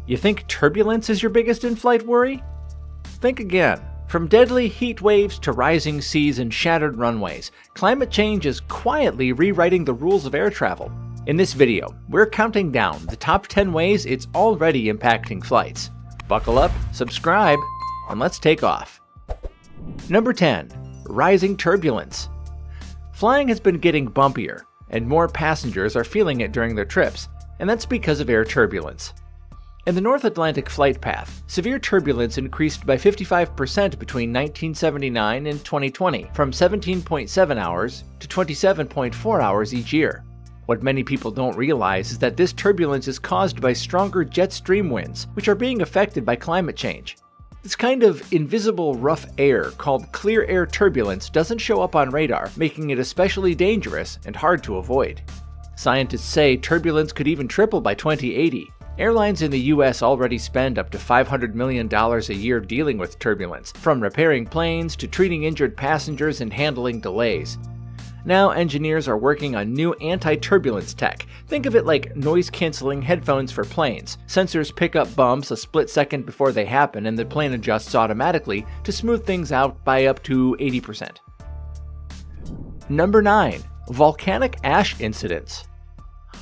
You think turbulence is your biggest in-flight worry? Think again. From deadly heat waves to rising seas and shattered runways, climate change is quietly rewriting the rules of air travel. In this video, we're counting down the top 10 ways it's already impacting flights. Buckle up, subscribe, and let's take off. Number 10. Rising turbulence. Flying has been getting bumpier, and more passengers are feeling it during their trips, and that's because of air turbulence. In the North Atlantic flight path, severe turbulence increased by 55% between 1979 and 2020, from 17.7 hours to 27.4 hours each year. What many people don't realize is that this turbulence is caused by stronger jet stream winds, which are being affected by climate change. This kind of invisible rough air called clear air turbulence doesn't show up on radar, making it especially dangerous and hard to avoid. Scientists say turbulence could even triple by 2080. Airlines in the US already spend up to $500 million a year dealing with turbulence, from repairing planes to treating injured passengers and handling delays. Now engineers are working on new anti-turbulence tech. Think of it like noise-canceling headphones for planes. Sensors pick up bumps a split second before they happen, and the plane adjusts automatically to smooth things out by up to 80%. Number 9. Volcanic ash incidents.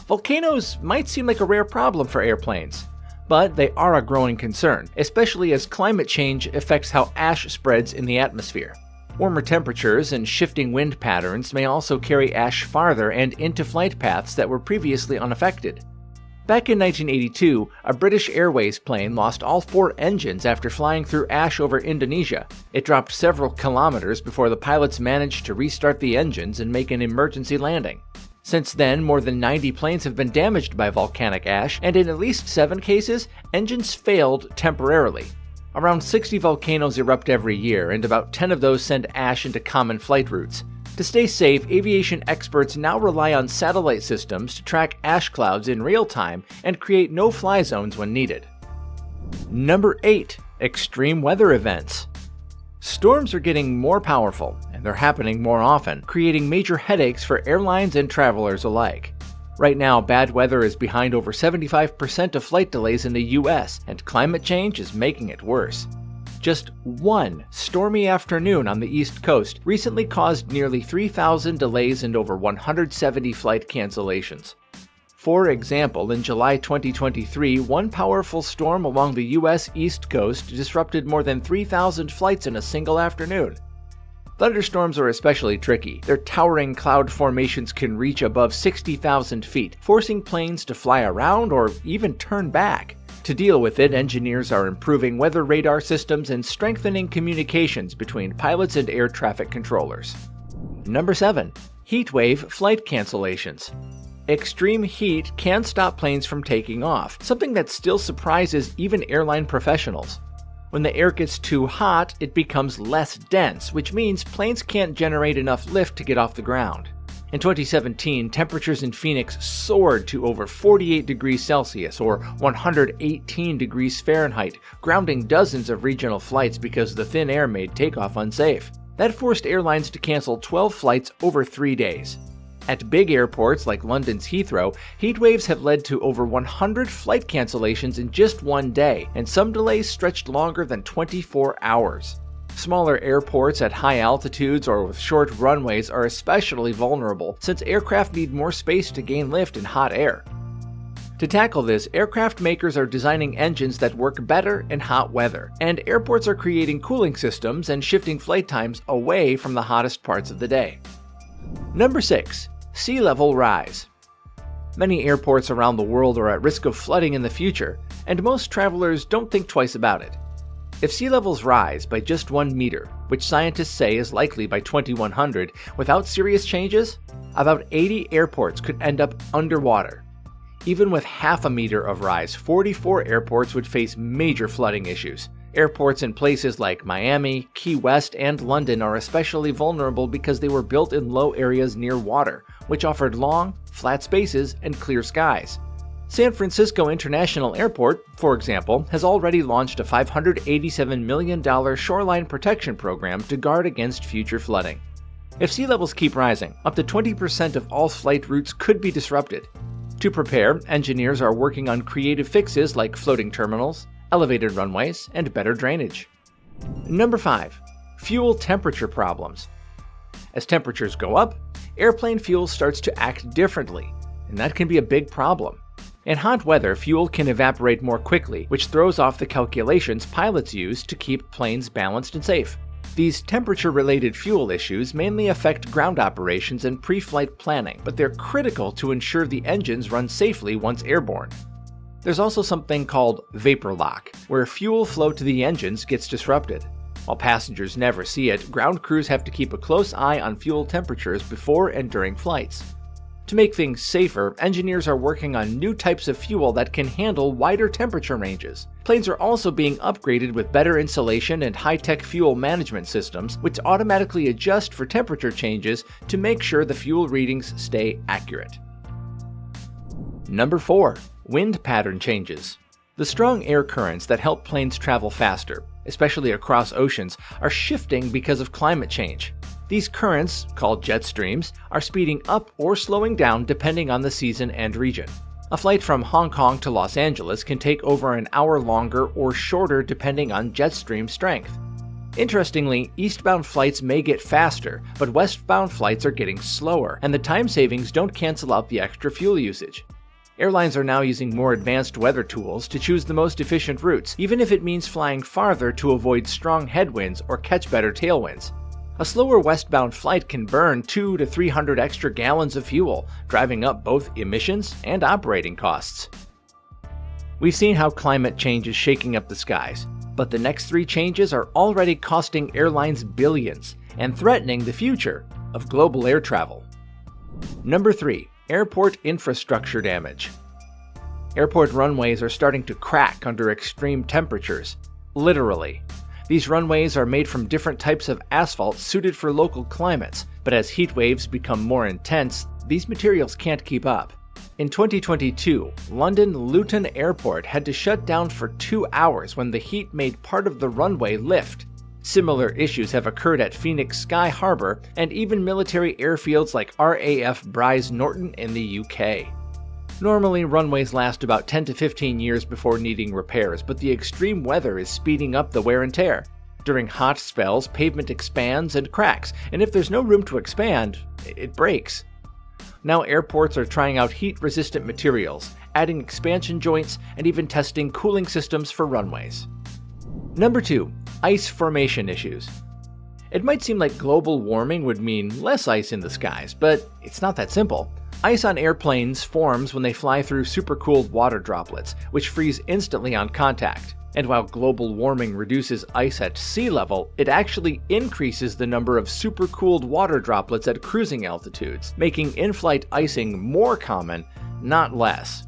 Volcanoes might seem like a rare problem for airplanes, but they are a growing concern, especially as climate change affects how ash spreads in the atmosphere. Warmer temperatures and shifting wind patterns may also carry ash farther and into flight paths that were previously unaffected. Back in 1982, a British Airways plane lost all 4 engines after flying through ash over Indonesia. It dropped several kilometers before the pilots managed to restart the engines and make an emergency landing. Since then, more than 90 planes have been damaged by volcanic ash, and in at least 7 cases, engines failed temporarily. Around 60 volcanoes erupt every year, and about 10 of those send ash into common flight routes. To stay safe, aviation experts now rely on satellite systems to track ash clouds in real time and create no-fly zones when needed. Number 8. Extreme weather events. Storms are getting more powerful, and they're happening more often, creating major headaches for airlines and travelers alike. Right now, bad weather is behind over 75% of flight delays in the US, and climate change is making it worse. Just one stormy afternoon on the East Coast recently caused nearly 3,000 delays and over 170 flight cancellations. For example, in July 2023, one powerful storm along the US East Coast disrupted more than 3,000 flights in a single afternoon. Thunderstorms are especially tricky. Their towering cloud formations can reach above 60,000 feet, forcing planes to fly around or even turn back. To deal with it, engineers are improving weather radar systems and strengthening communications between pilots and air traffic controllers. Number 7. Heatwave flight cancellations. Extreme heat can stop planes from taking off, something that still surprises even airline professionals. When the air gets too hot, it becomes less dense, which means planes can't generate enough lift to get off the ground. In 2017, temperatures in Phoenix soared to over 48 degrees Celsius or 118 degrees Fahrenheit, grounding dozens of regional flights because the thin air made takeoff unsafe. That forced airlines to cancel 12 flights over 3 days. At big airports like London's Heathrow, heat waves have led to over 100 flight cancellations in just one day, and some delays stretched longer than 24 hours. Smaller airports at high altitudes or with short runways are especially vulnerable, since aircraft need more space to gain lift in hot air. To tackle this, aircraft makers are designing engines that work better in hot weather, and airports are creating cooling systems and shifting flight times away from the hottest parts of the day. Number 6. Sea level rise. Many airports around the world are at risk of flooding in the future, and most travelers don't think twice about it. If sea levels rise by just 1 meter, which scientists say is likely by 2100, without serious changes, about 80 airports could end up underwater. Even with half a meter of rise, 44 airports would face major flooding issues. Airports in places like Miami, Key West, and London are especially vulnerable because they were built in low areas near water, which offered long, flat spaces and clear skies. San Francisco International Airport, for example, has already launched a $587 million shoreline protection program to guard against future flooding. If sea levels keep rising, up to 20% of all flight routes could be disrupted. To prepare, engineers are working on creative fixes like floating terminals, elevated runways, and better drainage. Number 5. Fuel temperature problems. As temperatures go up, airplane fuel starts to act differently, and that can be a big problem. In hot weather, fuel can evaporate more quickly, which throws off the calculations pilots use to keep planes balanced and safe. These temperature-related fuel issues mainly affect ground operations and pre-flight planning, but they're critical to ensure the engines run safely once airborne. There's also something called vapor lock, where fuel flow to the engines gets disrupted. While passengers never see it, ground crews have to keep a close eye on fuel temperatures before and during flights. To make things safer, engineers are working on new types of fuel that can handle wider temperature ranges. Planes are also being upgraded with better insulation and high-tech fuel management systems, which automatically adjust for temperature changes to make sure the fuel readings stay accurate. Number 4. Wind pattern changes. The strong air currents that help planes travel faster, especially across oceans, are shifting because of climate change. These currents, called jet streams, are speeding up or slowing down depending on the season and region. A flight from Hong Kong to Los Angeles can take over an hour longer or shorter depending on jet stream strength. Interestingly, eastbound flights may get faster, but westbound flights are getting slower, and the time savings don't cancel out the extra fuel usage. Airlines are now using more advanced weather tools to choose the most efficient routes, even if it means flying farther to avoid strong headwinds or catch better tailwinds. A slower westbound flight can burn 200 to 300 extra gallons of fuel, driving up both emissions and operating costs. We've seen how climate change is shaking up the skies, but the next 3 changes are already costing airlines billions and threatening the future of global air travel. Number 3. Airport infrastructure damage. Airport runways are starting to crack under extreme temperatures. Literally. These runways are made from different types of asphalt suited for local climates, but as heat waves become more intense, these materials can't keep up. In 2022, London Luton Airport had to shut down for 2 hours when the heat made part of the runway lift. Similar issues have occurred at Phoenix Sky Harbor and even military airfields like RAF Brize Norton in the UK. Normally, runways last about 10 to 15 years before needing repairs, but the extreme weather is speeding up the wear and tear. During hot spells, pavement expands and cracks, and if there's no room to expand, it breaks. Now airports are trying out heat-resistant materials, adding expansion joints, and even testing cooling systems for runways. Number 2. Ice formation issues. It might seem like global warming would mean less ice in the skies, but it's not that simple. Ice on airplanes forms when they fly through supercooled water droplets, which freeze instantly on contact. And while global warming reduces ice at sea level, it actually increases the number of supercooled water droplets at cruising altitudes, making in-flight icing more common, not less.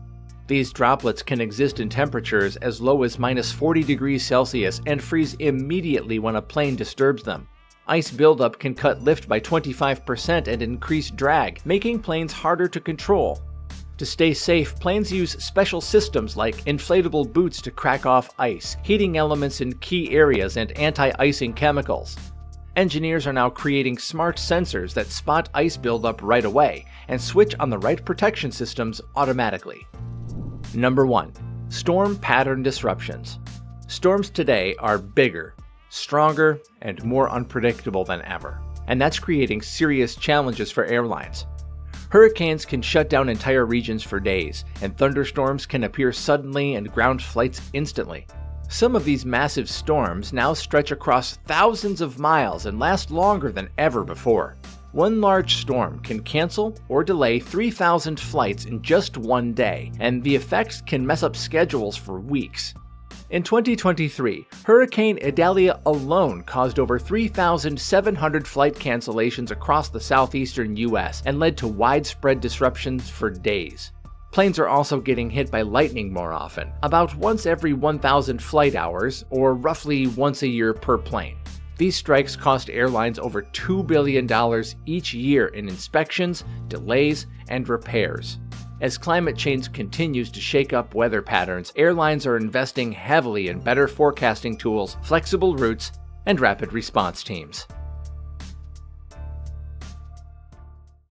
These droplets can exist in temperatures as low as -40 degrees Celsius and freeze immediately when a plane disturbs them. Ice buildup can cut lift by 25% and increase drag, making planes harder to control. To stay safe, planes use special systems like inflatable boots to crack off ice, heating elements in key areas, and anti-icing chemicals. Engineers are now creating smart sensors that spot ice buildup right away and switch on the right protection systems automatically. Number 1. Storm pattern disruptions. Storms today are bigger, stronger, and more unpredictable than ever, and that's creating serious challenges for airlines. Hurricanes can shut down entire regions for days, and thunderstorms can appear suddenly and ground flights instantly. Some of these massive storms now stretch across thousands of miles and last longer than ever before. One large storm can cancel or delay 3,000 flights in just one day, and the effects can mess up schedules for weeks. In 2023, Hurricane Idalia alone caused over 3,700 flight cancellations across the southeastern US and led to widespread disruptions for days. Planes are also getting hit by lightning more often, about once every 1,000 flight hours, or roughly once a year per plane. These strikes cost airlines over $2 billion each year in inspections, delays, and repairs. As climate change continues to shake up weather patterns, airlines are investing heavily in better forecasting tools, flexible routes, and rapid response teams.